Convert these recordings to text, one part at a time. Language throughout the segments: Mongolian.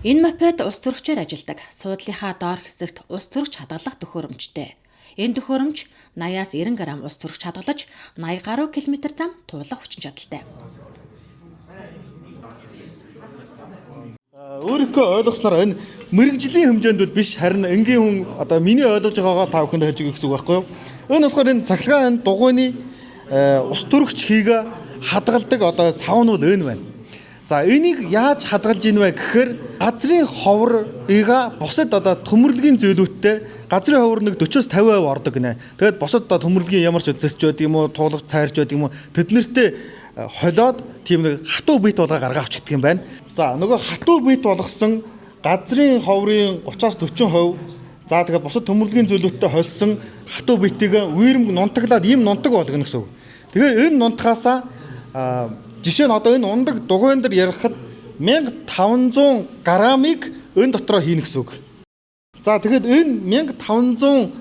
Энэ мопед ус төрөгчөөр ажилдаг. Суудлынхаа доор хэсэгт ус төрөгч хадгалах төхөөрөмжтэй. Энэ төхөөрөмж 80-аас 90 г ус төрөгч хадгалж 80 гаруй км зам туулах хүчин чадалтай. Өөрөөхөө ойлгосноор энэ мэрэгжлийн хэмжээнд бол биш, харин энгийн хүн одоо миний ойлгож байгаагаа та бүхэнд хэлж өгөх гэсэн үг байхгүй юу? Энэ болохоор энэ цахилгаан энэ дугуйны ус төрөгч хийгээ хадгалдаг одоо савн бол энэ байна. За энийг яаж хадгалж ийн вэ гэхээр газрын ховрыг бусад одоо төмөрлөгийн зүйлүүдтэй газрын ховор нэг 40-50% ордог гинэ. Тэгээд бусад одоо төмөрлөгийн ямар ч үзэсч байдаг юм уу, туулах цайрч байдаг юм уу, тэд нэртэй холиод тийм нэг хатуу бит болго гаргаа авчихдаг юм байна. За нөгөө хатуу бит болгосон газрын ховрын 30-40%, за тэгээд бусад төмөрлөгийн зүйлүүдтэй холсон хатуу битийг үермэг нунтаглаад ийм нунтаг болгоно гэсэн үг. Тэгээд энэ нунтахаасаа жишээ нь одоо энэ ундаг дугуйн дээр ярихад 1500 грамыг энэ дотроо хийнэ гэсэн үг. За тэгэхэд энэ 1500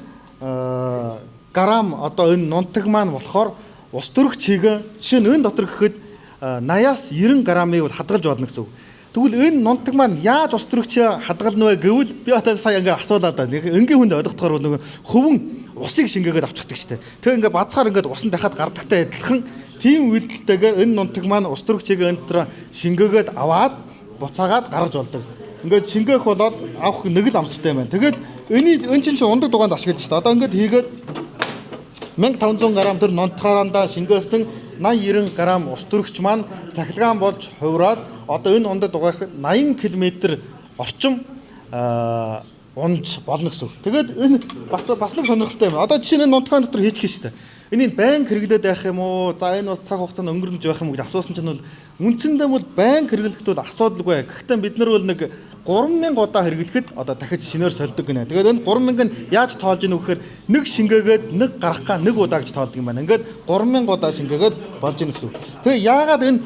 грамм одоо энэ нунтаг маань болохоор ус төрөгч хийгээ жишээ нь энэ дотор гэхэд 80-аас 90 граммыг хадгалж болно гэсэн үг. Тэгвэл энэ нунтаг маань яаж ус төрөгч хадгална вэ гэвэл би одоо сая ингээ асуулаад байна. Энгийн хүнд ойлгохдохоор нөгөө хөвөн усыг шингээгээд авчихдаг шүү дээ. Тэгээ ингээ бацхаар ингээ усан дахиад гардагтай адилхан тийм үйлдэлтэйгээр энэ нунтаг маань ус төрөгчийг энэ дотор шингээгээд аваад буцаагаад гаргаж болдог. Ингээд шингээх болоод авах нэг л амсгалтай байна. Тэгээд энэ чинь ундаг дугаанд ашиглаж шүү дээ. Одоо ингээд хийгээд 1500 г төр нунтахаарандаа шингээсэн 80-90 г ус төрөгч маань цахилгаан болж хувраад одоо энэ ундаг дугаах 80 км орчим унж болно гэсэн. Тэгээд энэ бас нэг сонирхолтой юм. Одоо жишээ нь нунтгаан дотор хийчих шүү дээ. Энийг байн хэрэглээд байх юм уу? За энэ бас цаг хугацаанд өнгөрнөж байх юм уу гэж асуусан чинь бол үндсэндээ бол байн хэрэглэхэд бол асуудалгүй. Гэхдээ бид нар бол нэг 3000 удаа хэрэглэхэд одоо дахиж шинээр сольдог гинэ. Тэгээд энэ 3000 нь яаж тоолж ийнө гэхээр нэг шингээгээд нэг гаргахаа нэг удаа гэж тоолдог юм байна. Ингээд 3000 удаа шингээгээд болж ийнэ гэсэн үг. Тэгээ яагаад энэ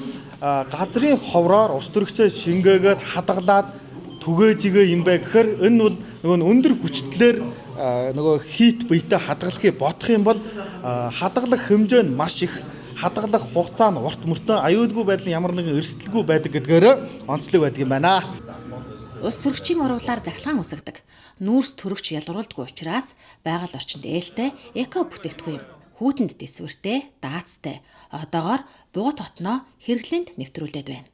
газрын ховроор ус төрөгчөө шингээгээд хадгалаад түгээжигээ юм бэ гэхээр энэ бол нөгөө өндөр хүчлэлээр нөгөө хит биетэй хадгалахыг бодох юм бол хадгалах хэмжээ нь маш их, хадгалах хугацаа нь урт мөртөө, аюулгүй байдлын ямар нэгэн эрсдэлгүй байдаг гэдгээр онцлог байдаг юм байна. Ус төрөгчийн урвалаар захилгаан усагдаг. Нүүрс төрөгч ялгаруулдаггүй учраас байгаль орчинд ээлтэй эко бүтээгдэхүүн юм. Хүүтэнд дэсвэртэй, даацтай. Одоогоор буга тотноо хэрэглээнд нэвтрүүлээд байна.